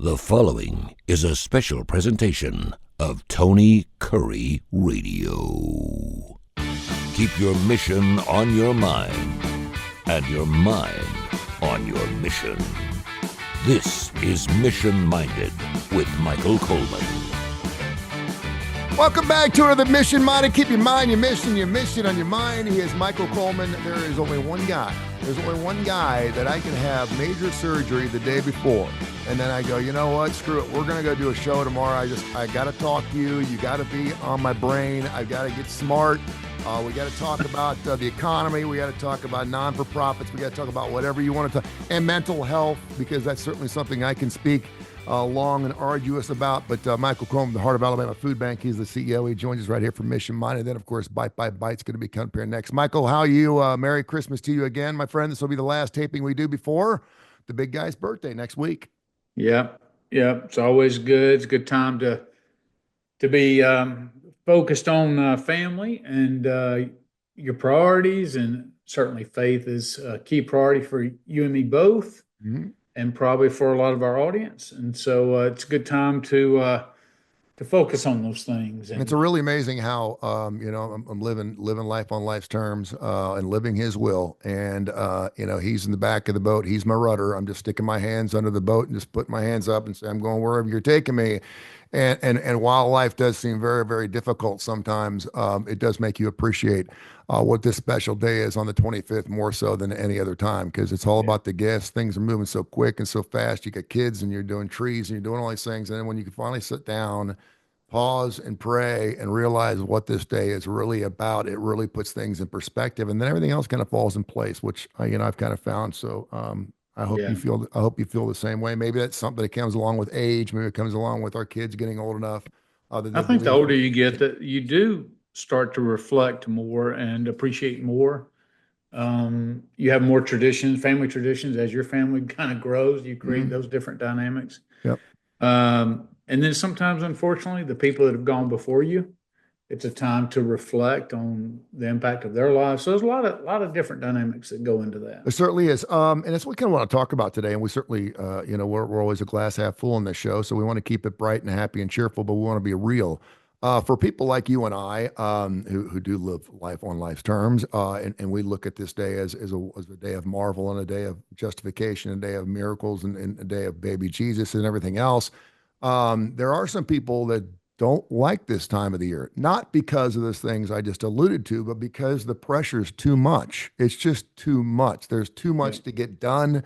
The following is a special presentation of Tony Curry Radio. Keep your mission on your mind and your mind on your mission. This is Mission Minded with Michael Coleman. Welcome back to another Mission Minded. Keep your mind, your mission on your mind. He is Michael Coleman. There is only one guy. There's only one guy that I can have major surgery the day before. And then I go, you know what? Screw it. We're going to go do a show tomorrow. I got to talk to you. You got to be on my brain. I've got to get smart. We got to talk about the economy. We got to talk about non-for-profits. We got to talk about whatever you want to talk, and mental health, because that's certainly something I can speak long and arduous about. But Michael Coleman, the Heart of Alabama Food Bank, he's the CEO. He joins us right here from Mission Minded. Then, of course, Bite by Bite's going to be coming up here next. Michael, how are you? Merry Christmas to you again, my friend. This will be the last taping we do before the big guy's birthday next week. Yep. It's always good. It's a good time to be focused on family and your priorities, and certainly faith is a key priority for you and me both, and probably for a lot of our audience. And so it's a good time to focus on those things. And it's really amazing how I'm living life on life's terms and living His will. And He's in the back of the boat. He's my rudder. I'm just sticking my hands under the boat and just putting my hands up and say, I'm going wherever you're taking me. And while life does seem very, very difficult sometimes, it does make you appreciate what this special day is on the 25th more so than any other time, because it's all about the gifts. Things are moving so quick and so fast. You got kids and you're doing trees and you're doing all these things. And then when you can finally sit down, pause and pray and realize what this day is really about, it really puts things in perspective. And then everything else kind of falls in place, which, I've kind of found. So I hope you feel the same way. Maybe that's something that comes along with age. Maybe it comes along with our kids getting old enough. I think the older you get, that you do start to reflect more and appreciate more. You have more traditions, family traditions. As your family kind of grows, you create those different dynamics. Yep. And then sometimes, unfortunately, the people that have gone before you, it's a time to reflect on the impact of their lives. So there's a lot of different dynamics that go into that. There certainly is. And that's what we kind of want to talk about today. And we certainly, we're always a glass half full on this show. So we want to keep it bright and happy and cheerful, but we want to be real. For people like you and I, who do live life on life's terms, and we look at this day as a day of marvel and a day of justification, a day of miracles, and a day of baby Jesus and everything else. There are some people that don't like this time of the year, not because of those things I just alluded to, but because the pressure is too much. It's just too much. There's too much to get done.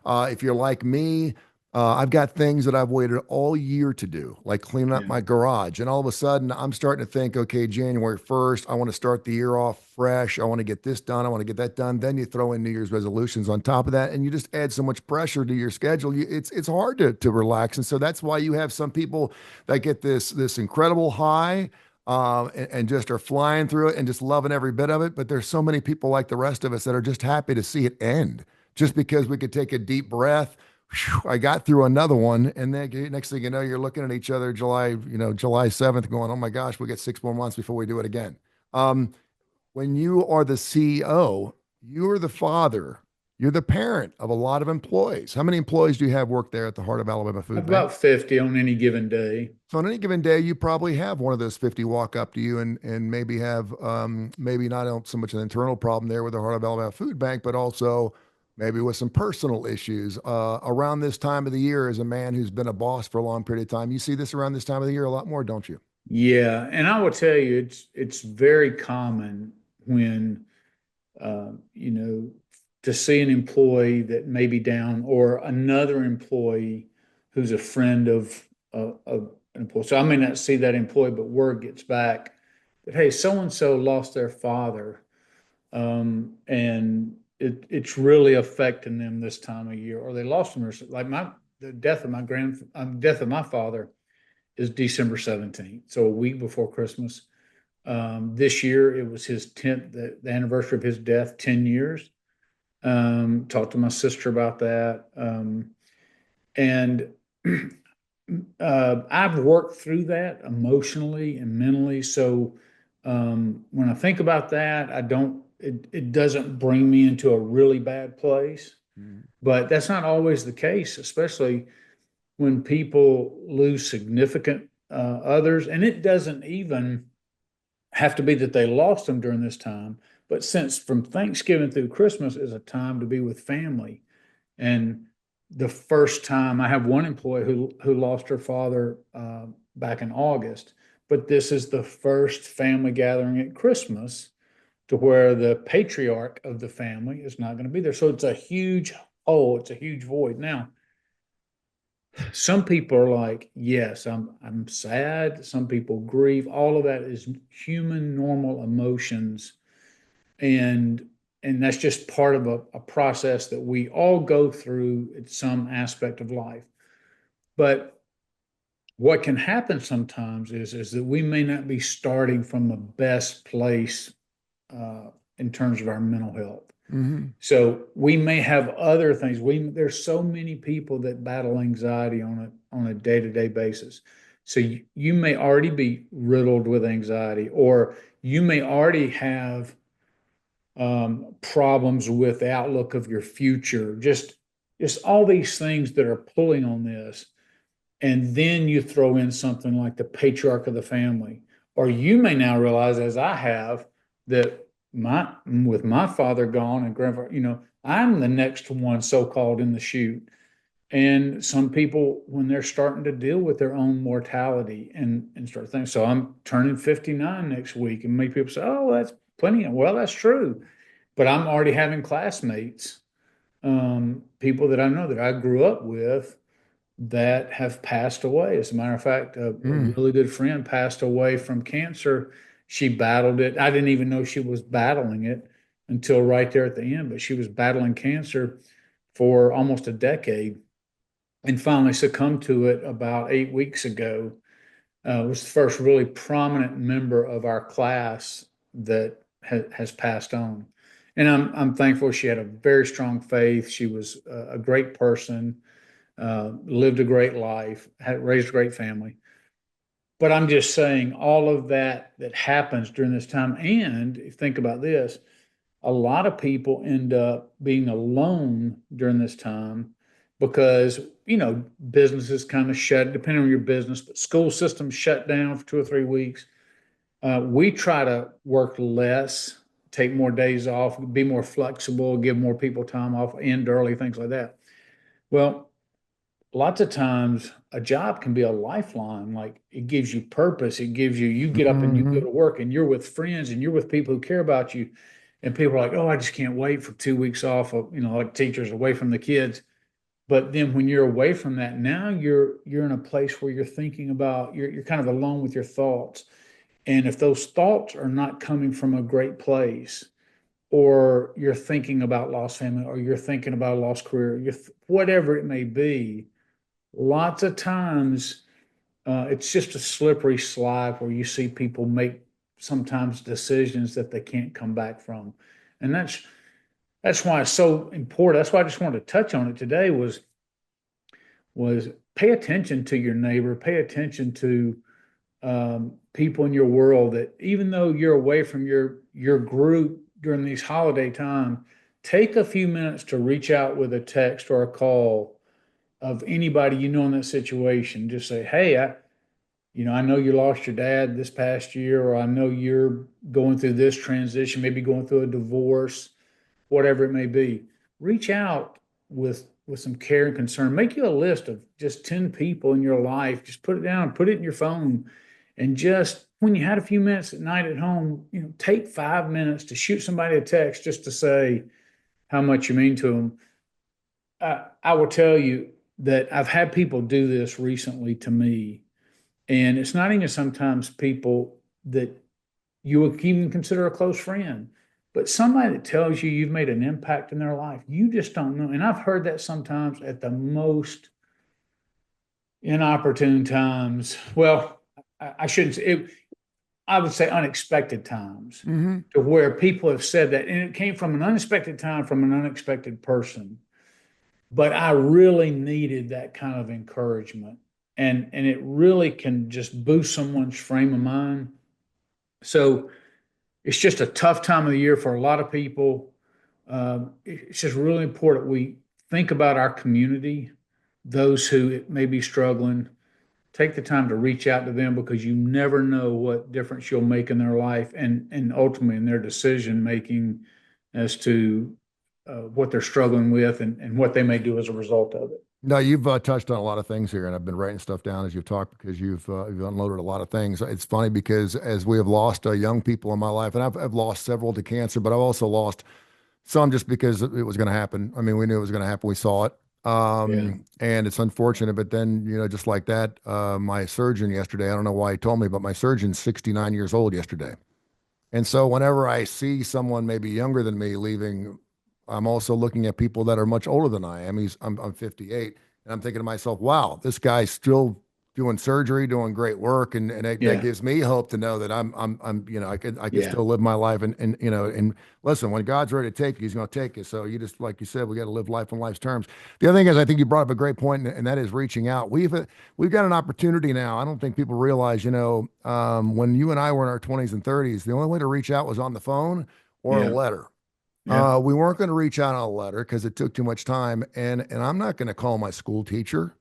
If you're like me, I've got things that I've waited all year to do, like cleaning up my garage. And all of a sudden I'm starting to think, okay, January 1st, I want to start the year off fresh. I want to get this done. I want to get that done. Then you throw in New Year's resolutions on top of that, and you just add so much pressure to your schedule. It's hard to relax. And so that's why you have some people that get this incredible high and just are flying through it and just loving every bit of it. But there's so many people like the rest of us that are just happy to see it end, just because we could take a deep breath. I got through another one, and then next thing you know, you're looking at each other July 7th going, oh my gosh, we got 6 more months before we do it again. When you are the CEO, you're the father, you're the parent of a lot of employees. How many employees do you have work there at the Heart of Alabama Food Bank? About 50 on any given day. So on any given day, you probably have one of those 50 walk up to you and maybe have maybe not so much an internal problem there with the Heart of Alabama Food Bank, but also maybe with some personal issues around this time of the year. As a man who's been a boss for a long period of time, you see this around this time of the year a lot more, don't you? Yeah, and I will tell you, it's very common when to see an employee that may be down, or another employee who's a friend of an employee. So I may not see that employee, but word gets back that, hey, so and so lost their father, and it's really affecting them this time of year, or they lost them. Like the death of my father is December 17th, so a week before Christmas. This year it was his 10th, the anniversary of his death, 10 years. Talked to my sister about that, and I've worked through that emotionally and mentally. So when I think about that, it doesn't bring me into a really bad place. But that's not always the case, especially when people lose significant others, and it doesn't even have to be that they lost them during this time, but since from Thanksgiving through Christmas is a time to be with family. And the first time I have one employee who lost her father back in August, but this is the first family gathering at Christmas to where the patriarch of the family is not going to be there. So it's a huge hole, it's a huge void. Now, some people are like, yes, I'm sad. Some people grieve. All of that is human, normal emotions, and that's just part of a process that we all go through at some aspect of life. But what can happen sometimes is that we may not be starting from the best place in terms of our mental health. Mm-hmm. So we may have other things. There's so many people that battle anxiety on a day-to-day basis. So you may already be riddled with anxiety, or you may already have problems with the outlook of your future. Just all these things that are pulling on this, and then you throw in something like the patriarch of the family, or you may now realize, as I have, that with my father gone and grandfather, I'm the next one so-called in the chute. And some people, when they're starting to deal with their own mortality and start thinking, so I'm turning 59 next week, and many people say, oh, that's plenty. Well, that's true. But I'm already having classmates, people that I know that I grew up with that have passed away. As a matter of fact, a really good friend passed away from cancer. She battled it. I didn't even know she was battling it until right there at the end, but she was battling cancer for almost a decade and finally succumbed to it about 8 weeks ago. Was the first really prominent member of our class that has passed on. And I'm thankful. She had a very strong faith. She was a great person, lived a great life, had raised a great family. But I'm just saying all of that happens during this time. And if you think about this, a lot of people end up being alone during this time because, businesses kind of shut, depending on your business, but school systems shut down for 2 or 3 weeks. We try to work less, take more days off, be more flexible, give more people time off, end early, things like that. Well, lots of times a job can be a lifeline. Like, it gives you purpose. It gives you get up and you go to work and you're with friends and you're with people who care about you. And people are like, oh, I just can't wait for 2 weeks off of, like teachers away from the kids. But then when you're away from that, now you're in a place where you're thinking about, you're kind of alone with your thoughts. And if those thoughts are not coming from a great place, or you're thinking about lost family, or you're thinking about a lost career, whatever it may be, lots of times it's just a slippery slide where you see people make sometimes decisions that they can't come back from. And that's why it's so important. That's why I just wanted to touch on it today was pay attention to your neighbor, pay attention to people in your world, that even though you're away from your group during these holiday time, take a few minutes to reach out with a text or a call of anybody in that situation. Just say, hey, I know you lost your dad this past year, or I know you're going through this transition, maybe going through a divorce, whatever it may be. Reach out with some care and concern. Make you a list of just 10 people in your life. Just put it down, put it in your phone, and just when you had a few minutes at night at home, take 5 minutes to shoot somebody a text just to say how much you mean to them. I will tell you that I've had people do this recently to me, and it's not even sometimes people that you would even consider a close friend, but somebody that tells you you've made an impact in their life. You just don't know. And I've heard that sometimes at the most inopportune times. Well, I shouldn't say it. I would say unexpected times, to where people have said that, and it came from an unexpected time from an unexpected person. But I really needed that kind of encouragement, and it really can just boost someone's frame of mind. So it's just a tough time of the year for a lot of people. It's just really important we think about our community. those who may be struggling, take the time to reach out to them, because you never know what difference you'll make in their life, and ultimately in their decision making as to what they're struggling with, and what they may do as a result of it. No, you've touched on a lot of things here, and I've been writing stuff down as you've talked because you've unloaded a lot of things. It's funny because as we have lost young people in my life, and I've lost several to cancer, but I've also lost some just because it was going to happen. I mean, we knew it was going to happen. We saw it. Yeah. And it's unfortunate, but then, just like that, my surgeon yesterday, I don't know why he told me, but my surgeon's 69 years old yesterday. And so whenever I see someone maybe younger than me leaving, I'm also looking at people that are much older than I am. I'm 58, and I'm thinking to myself, wow, this guy's still doing surgery, doing great work, and that Yeah. gives me hope to know that I could Yeah. still live my life, and listen, when God's ready to take you, He's going to take you. So you just, like you said, we got to live life on life's terms. The other thing is, I think you brought up a great point, and that is reaching out. We've got an opportunity now. I don't think people realize, when you and I were in our 20s and 30s, the only way to reach out was on the phone or a Yeah. letter. Yeah. We weren't going to reach out on a letter because it took too much time, and I'm not going to call my school teacher.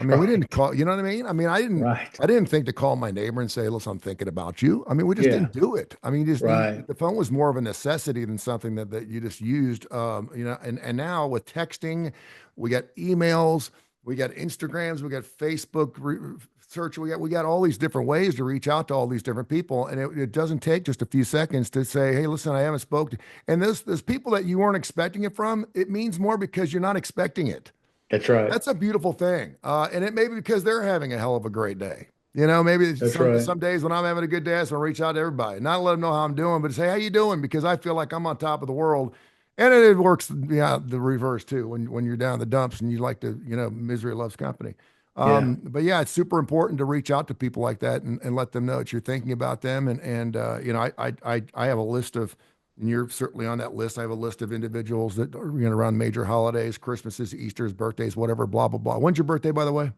I mean, we didn't Right. call, you know what I mean? I mean, Right. I didn't think to call my neighbor and say, listen, I'm thinking about you. I mean, we just Yeah. didn't do it. I mean, Right. the phone was more of a necessity than something that you just used. And now with texting, we got emails, we got Instagrams, we got Facebook search, we got all these different ways to reach out to all these different people. And it doesn't take just a few seconds to say, hey, listen, I haven't spoken. And there's people that you weren't expecting it from. It means more because you're not expecting it. That's right. That's a beautiful thing. And it may be because they're having a hell of a great day. Maybe it's That's some right. some days when I'm having a good day, I just want to reach out to everybody, not let them know how I'm doing, but say, how you doing? Because I feel like I'm on top of the world. And it works, yeah, the reverse too. When you're down in the dumps and you like to, misery loves company. Yeah. But yeah, it's super important to reach out to people like that and let them know that you're thinking about them. I have a list of, and you're certainly on that list. I have a list of individuals that are around major holidays, Christmases, Easter's, birthdays, whatever, blah, blah, blah. When's your birthday, by the way?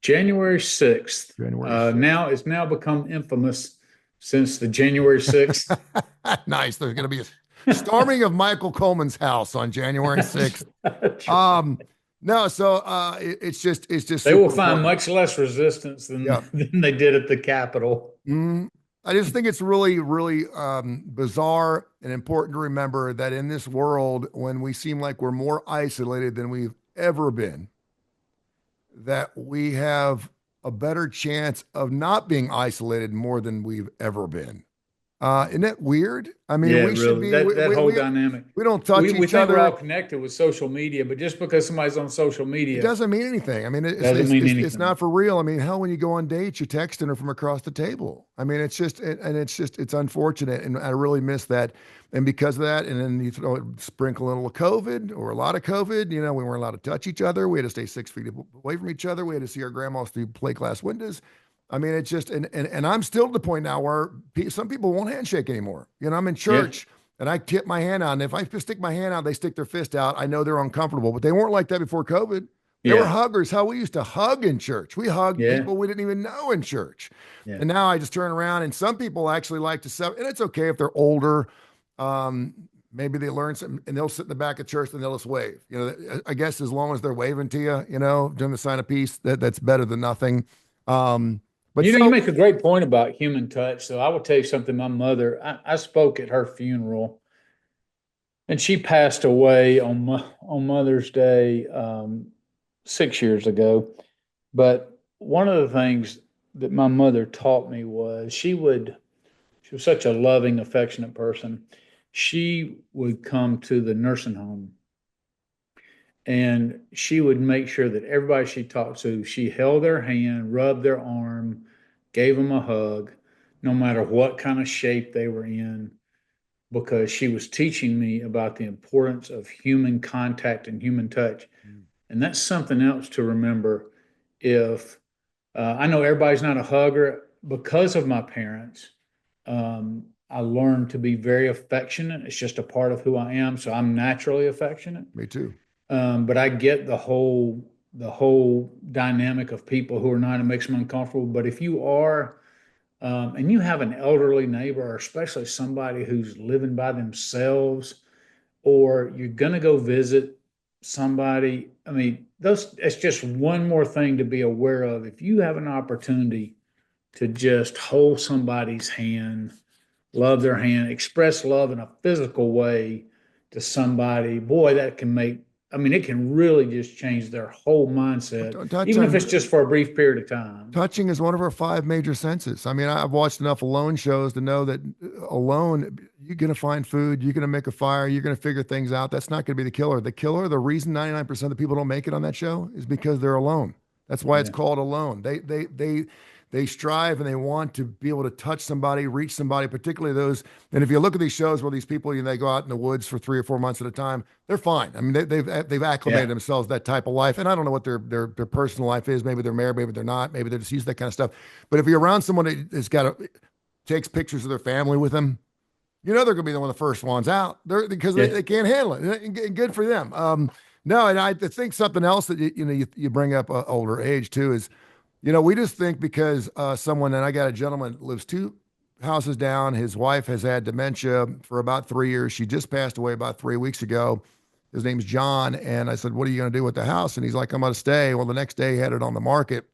January 6th. January 6th. Now it's now become infamous since the January 6th. Nice. There's going to be a storming of Michael Coleman's house on January 6th. That's right. No, so it's just They super will find important. much less resistance than Yeah. than they did at the Capitol. I just think it's really, really bizarre and important to remember that in this world, when we seem like we're more isolated than we've ever been, that we have a better chance of not being isolated more than we've ever been. Isn't that weird? I mean, Yeah, we should really. be, That whole dynamic. we don't touch We each think we're all other. connected with social media, but just because somebody's on social It media doesn't mean anything. I mean, doesn't mean it's anything. not for real. I mean, hell, when you go on dates, you're texting her from across the table. I mean, it's unfortunate, and I really miss that. And because of that, and then sprinkle a little COVID or a lot of COVID. We weren't allowed to touch each other. We had to stay 6 feet away from each other. We had to see our grandmas through plate glass windows. I mean, it's just, and I'm still at the point now where some people won't handshake anymore. I'm in Yeah. church. And I tip my hand out. And if I stick my hand out, they stick their fist out. I know they're uncomfortable, but they weren't like that before COVID. They were Yeah. huggers. How we used to hug in church. We hugged Yeah. people we didn't even know in church. Yeah. And now I just turn around, and some people actually like to and it's okay if they're older. Maybe they learn something and they'll sit in the back of church and they'll just wave. I guess as long as they're waving to you, doing the sign of peace, that's better than nothing. But You make a great point about human touch. So I will tell you something. My mother, I spoke at her funeral, and she passed away on Mother's Day 6 years ago. But one of the things that my mother taught me was she was such a loving, affectionate person. She would come to the nursing home, and she would make sure that everybody she talked to, she held their hand, rubbed their arm, gave them a hug, no matter what kind of shape they were in, because she was teaching me about the importance of human contact and human touch. And that's something else to remember. If I know everybody's not a hugger, because of my parents, I learned to be very affectionate. It's just a part of who I am. So I'm naturally affectionate. me too. But I get the whole dynamic of people who are not, it makes them uncomfortable. But if you are, and you have an elderly neighbor, or especially somebody who's living by themselves, or you're going to go visit somebody, I mean, it's just one more thing to be aware of. If you have an opportunity to just hold somebody's hand, love their hand, express love in a physical way to somebody, boy, that can make, I mean, it can really just change their whole mindset, even if it's Touching, just for a brief period of time. touching is one of our five major senses. I mean, I've watched enough alone shows to know that alone, you're going to find food, you're going to make a fire, you're going to figure things out. That's not going to be the killer. The killer, the reason 99% of people don't make it on that show is because they're alone. That's why it's Yeah. called alone. They strive and they want to be able to touch somebody, reach somebody, particularly those. And if you look at these shows where these people, they go out in the woods for 3 or 4 months at a time, they're fine. I mean, they've acclimated Yeah. themselves to that type of life. And I don't know what their personal life is. Maybe they're married, maybe they're not. Maybe they're just used to that kind of stuff. But if you're around someone that has takes pictures of their family with them, they're going to be one of the first ones out. Because Yeah. they can't handle it. And good for them. No, and I think something else that you bring up older age too is. We just think because and I got a gentleman that lives 2 houses down. His wife has had dementia for about 3 years. She just passed away about 3 weeks ago. His name's John. And I said, what are you going to do with the house? And he's like, I'm going to stay. Well, the next day he had it on the market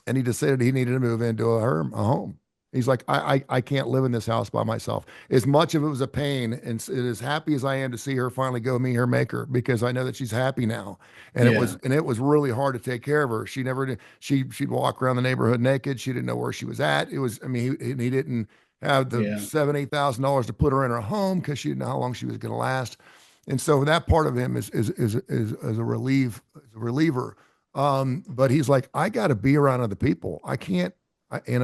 and he decided he needed to move into a home. He's like, I can't live in this house by myself. As much of it was a pain, and as happy as I am to see her finally go meet her maker, because I know that she's happy now. And Yeah. it was really hard to take care of her. She never did. She'd walk around the neighborhood naked. She didn't know where she was at. It was, I mean, he didn't have the Yeah. $7,000-8,000 to put her in her home because she didn't know how long she was going to last. And so that part of him is a reliever. But he's like, I got to be around other people. I can't. And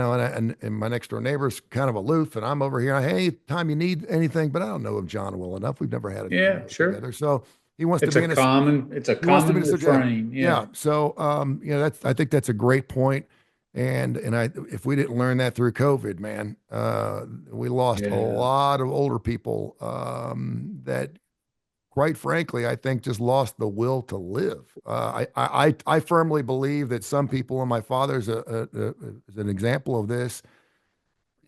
my next door neighbor's kind of aloof, and I'm over here. Hey, time you need anything, but I don't know of John well enough. We've never had a Yeah, sure. together, so he wants to It's be a in a common, it's a he wants to be common in a yeah, refrain. yeah. Yeah. So I think that's a great point. And if we didn't learn that through COVID, man, we lost a Yeah. lot of older people that quite frankly, I think just lost the will to live. I firmly believe that some people, and my father's is an example of this.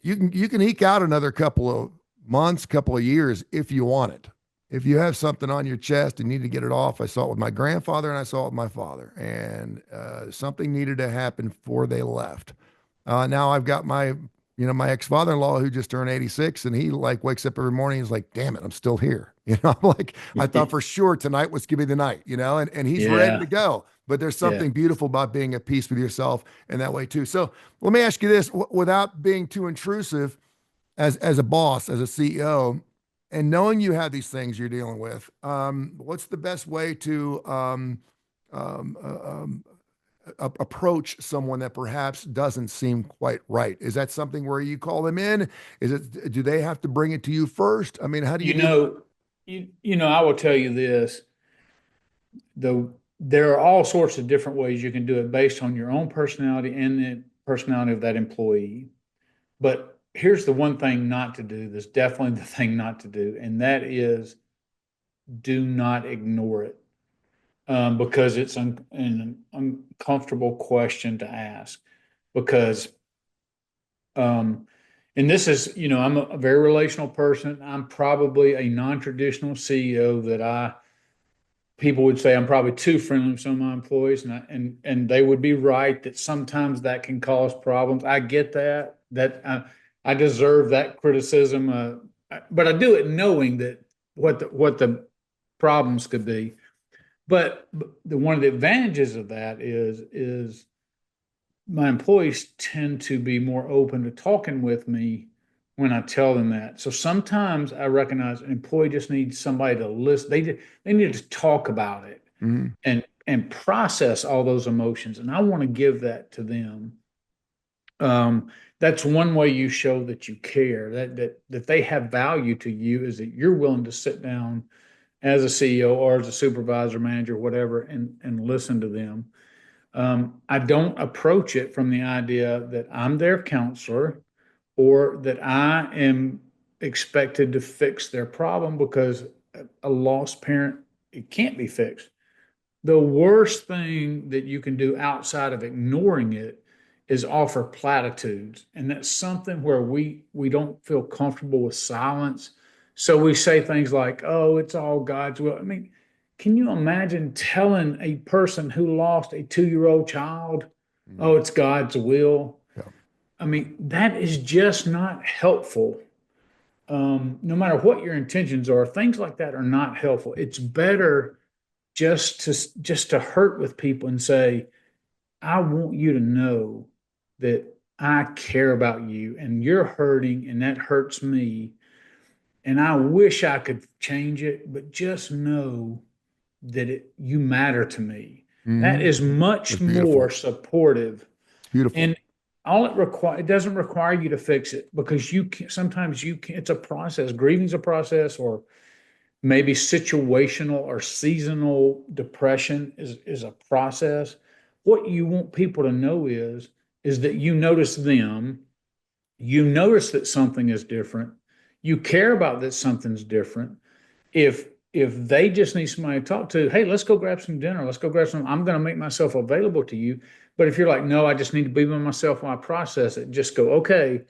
You can eke out another couple of months, couple of years if you want it. If you have something on your chest and need to get it off, I saw it with my grandfather and I saw it with my father, and something needed to happen before they left. Now I've got my ex-father-in-law who just turned 86, and he like wakes up every morning. He's like, damn it, I'm still here. I'm like, I thought for sure tonight was gonna be the night, and he's ready to Yeah. go. But there's Yeah. something beautiful about being at peace with yourself in that way too. So let me ask you this, without being too intrusive, as a boss, as a CEO, and knowing you have these things you're dealing with, what's the best way to um, uh, um, approach someone that perhaps doesn't seem quite right? Is that something where you call them in? Do they have to bring it to you first? I mean, how do you You do? know, I will tell you this, there are all sorts of different ways you can do it based on your own personality and the personality of that employee. But here's the one thing not to do. That's definitely the thing not to do, and that is do not ignore it, because it's an uncomfortable question to ask. Because, and this is, I'm a very relational person. I'm probably a non-traditional CEO people would say I'm probably too friendly with some of my employees, and they would be right that sometimes that can cause problems. I get that I deserve that criticism, but I do it knowing that what the problems could be. But one of the advantages of that is my employees tend to be more open to talking with me when I tell them that. So sometimes I recognize an employee just needs somebody to listen. They need to talk about it Mhm. and process all those emotions, and I want to give that to them. That's one way you show that you care, that they have value to you, is that you're willing to sit down as a CEO or as a supervisor, manager, whatever, and listen to them. I don't approach it from the idea that I'm their counselor or that I am expected to fix their problem, because a lost parent, it can't be fixed. The worst thing that you can do outside of ignoring it is offer platitudes. And that's something where we don't feel comfortable with silence. So we say things like, oh, it's all God's will. I mean, Can you imagine telling a person who lost a 2-year-old child, oh, it's God's will? Yeah. I mean, that is just not helpful. No matter what your intentions are, things like that are not helpful. It's better just to hurt with people and say, I want you to know that I care about you and you're hurting and that hurts me. And I wish I could change it, but just know that you matter to me. That Mhm. is much That's beautiful. more supportive. Beautiful. And it doesn't require you to fix it because sometimes you can, it's a process. Grieving's a process, or maybe situational or seasonal depression is a process. What you want people to know is that you notice them, you notice that something is different, you care about that something's different. If they just need somebody to talk to, hey, let's go grab some dinner, let's go grab some, I'm going to make myself available to you. But if you're like, no, I just need to be by myself while I process it, just go, okay,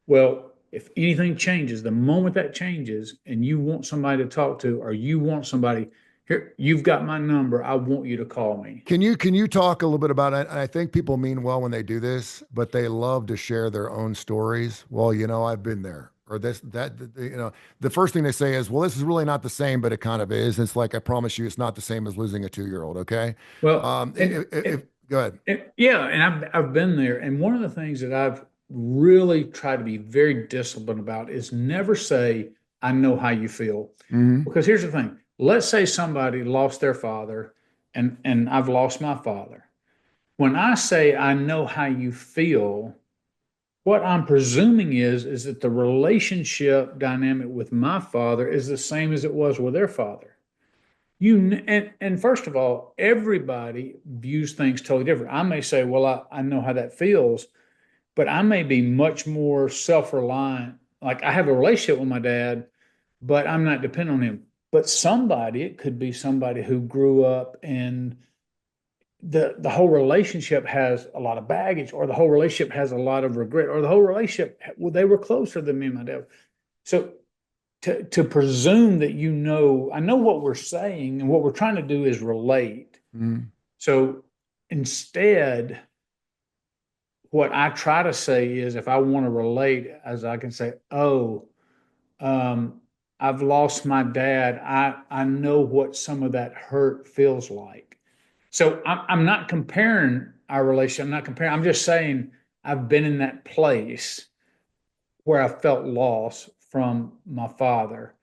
well, if anything changes, the moment that changes and you want somebody to talk to, or you want somebody, here, you've got my number, I want you to call me. Can you talk a little bit about it? I think people mean well when they do this, but they love to share their own stories. Well, I've been there, or this, that, the first thing they say is, well, this is really not the same, but it kind of is. It's like, I promise you, it's not the same as losing a 2-year-old. Okay. Well, Go ahead. yeah, and I've been there. And one of the things that I've really tried to be very disciplined about is never say, I know how you feel. Hmm. Because here's the thing. Let's say somebody lost their father and I've lost my father. When I say I know how you feel, what I'm presuming is that the relationship dynamic with my father is the same as it was with their father. And first of all, everybody views things totally different. I may say, well, I know how that feels, but I may be much more self-reliant. Like, I have a relationship with my dad, but I'm not dependent on him. But it could be somebody who grew up and the whole relationship has a lot of baggage, or the whole relationship has a lot of regret, or the whole relationship, well, they were closer than me and my dad. So to presume that I know what we're saying, and what we're trying to do is relate. Hmm. So instead, what I try to say is, if I want to relate, as I can say, oh, um, I've lost my dad. I know what some of that hurt feels like. So I'm not comparing our relationship. I'm not comparing. I'm just saying I've been in that place where I felt loss from my father,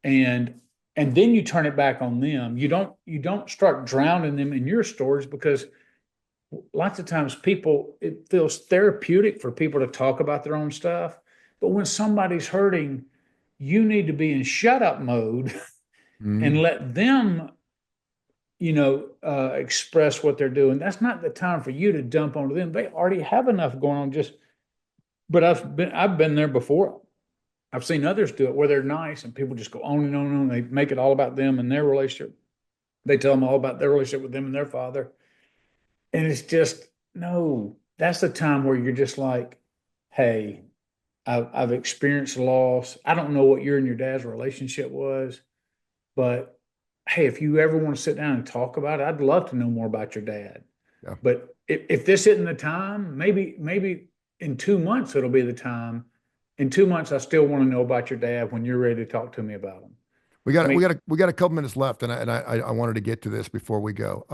and then you turn it back on them. You don't start drowning them in your stories, because lots of times it feels therapeutic for people to talk about their own stuff. But when somebody's hurting, you need to be in shut up mode Hmm. and let them, express what they're doing. That's not the time for you to dump onto them. They already have enough going on. But I've been there before. I've seen others do it where they're nice and people just go on and on and on. They make it all about them and their relationship. They tell them all about their relationship with them and their father. And it's just, no, that's the time where you're just like, hey, I've experienced loss. I don't know what your and your dad's relationship was, but hey, if you ever want to sit down and talk about it, I'd love to know more about your dad. Yeah. But if this isn't the time, maybe in 2 months it'll be the time. In 2 months, I still want to know about your dad when you're ready to talk to me about him. We I got mean, we got a couple minutes left, and I wanted to get to this before we go.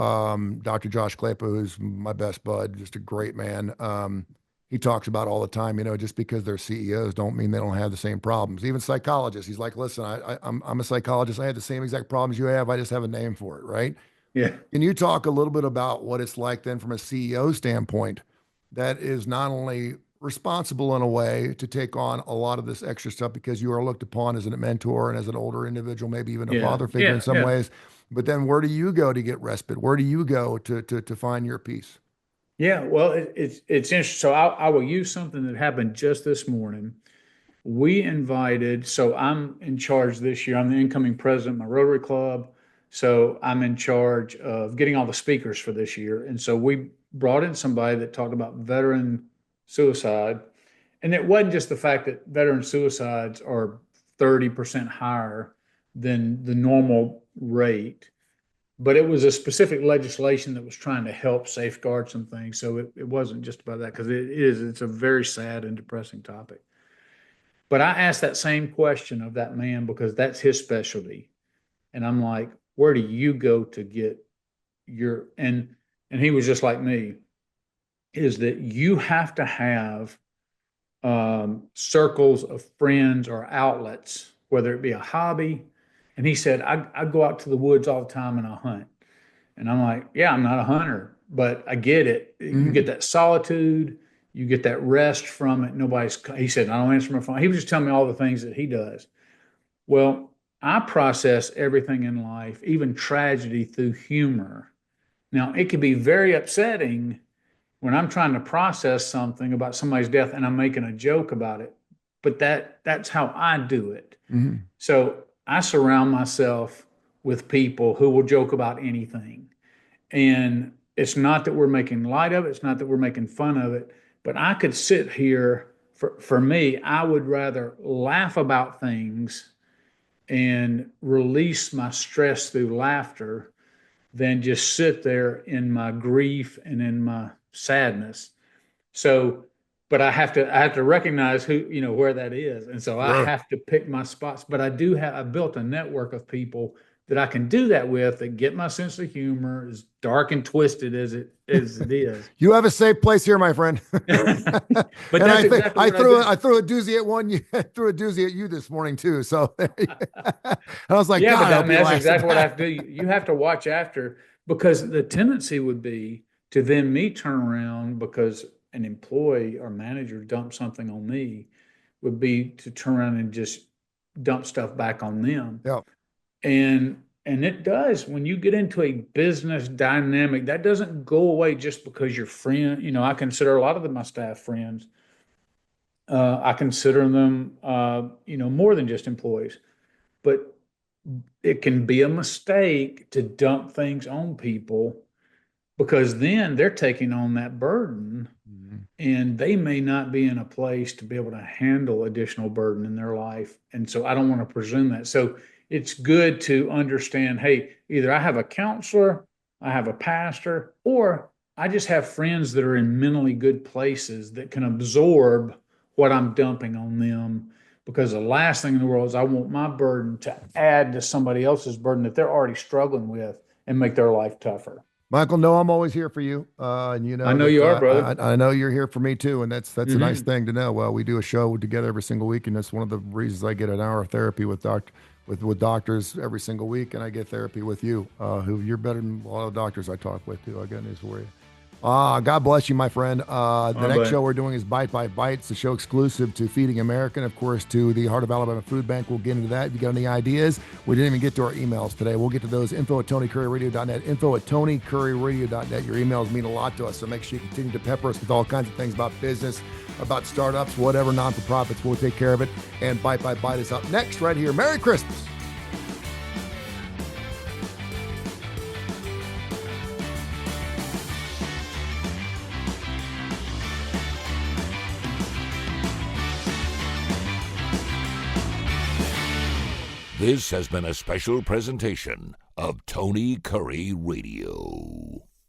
Dr. Josh Claypo, who's my best bud, just a great man. He talks about all the time, just because they're CEOs don't mean they don't have the same problems. Even psychologists, he's like, listen, I'm a psychologist. I had the same exact problems you have. I just have a name for it, right? yeah, Can you talk a little bit about what it's like then from a CEO standpoint, that is not only responsible in a way to take on a lot of this extra stuff because you are looked upon as a mentor and as an older individual, maybe even a yeah, father figure in yeah, some yeah. ways, but then where do you go to get respite? Where do you go to find your peace? Yeah, well, it's interesting. So I will use something that happened just this morning. So I'm in charge this year. I'm the incoming president of my Rotary Club. So I'm in charge of getting all the speakers for this year. And so we brought in somebody that talked about veteran suicide. And it wasn't just the fact that veteran suicides are 30% higher than the normal rate. but it was a specific legislation that was trying to help safeguard some things. So it wasn't just about that, because it's a very sad and depressing topic. But I asked that same question of that man because that's his specialty. And I'm like, where do you go to get your, and he was just like me, is that you have to have circles of friends or outlets, whether it be a hobby. And he said, I go out to the woods all the time and I hunt. And I'm like, yeah, I'm not a hunter, but I get it. You get that solitude, you get that rest from it. He said, I don't answer my phone. He was just telling me all the things that he does. Well, I process everything in life, even tragedy, through humor. Now, it can be very upsetting when I'm trying to process something about somebody's death and I'm making a joke about it, but that's how I do it. So I surround myself with people who will joke about anything. And it's not that we're making light of it. It's not that we're making fun of it, but I could sit here for me, I would rather laugh about things and release my stress through laughter than just sit there in my grief and in my sadness. So, but I have to recognize where that is. And so I have to pick my spots, but I built a network of people that I can do that with, that get my sense of humor, as dark and twisted as it is. You have a safe place here, my friend. But I threw a doozy at one. You threw a doozy at you this morning too. So I was like, yeah, God, that's exactly what I have to do. You have to watch after, because the tendency would be to then me turn around because an employee or manager dumped something on me, would be to turn around and just dump stuff back on them. Yeah. And it does, when you get into a business dynamic, that doesn't go away just because you're friend. I consider a lot of my staff friends. I consider them, more than just employees, but it can be a mistake to dump things on people, because then they're taking on that burden and they may not be in a place to be able to handle additional burden in their life. And so I don't want to presume that. So it's good to understand, hey, either I have a counselor, I have a pastor, or I just have friends that are in mentally good places that can absorb what I'm dumping on them. Because the last thing in the world is I want my burden to add to somebody else's burden that they're already struggling with and make their life tougher. Michael, no, I'm always here for you. And I know you are, brother. I know you're here for me too. And that's a nice thing to know. Well, we do a show together every single week. And that's one of the reasons I get an hour of therapy with doctors every single week. And I get therapy with you, who you're better than a lot of doctors I talk with too. I got news for you. God bless you, my friend. The next show we're doing is Bite by Bite. It's a show exclusive to Feeding America, and of course to the Heart of Alabama Food Bank. We'll get into that. If you got any ideas, we didn't even get to our emails today. We'll get to those. info@TonyCurryRadio.net. info@TonyCurryRadio.net. Your emails mean a lot to us, so make sure you continue to pepper us with all kinds of things about business, about startups, whatever, non-for-profits. We'll take care of it. And Bite by Bite is up next right here. Merry Christmas. This has been a special presentation of Tony Curry Radio.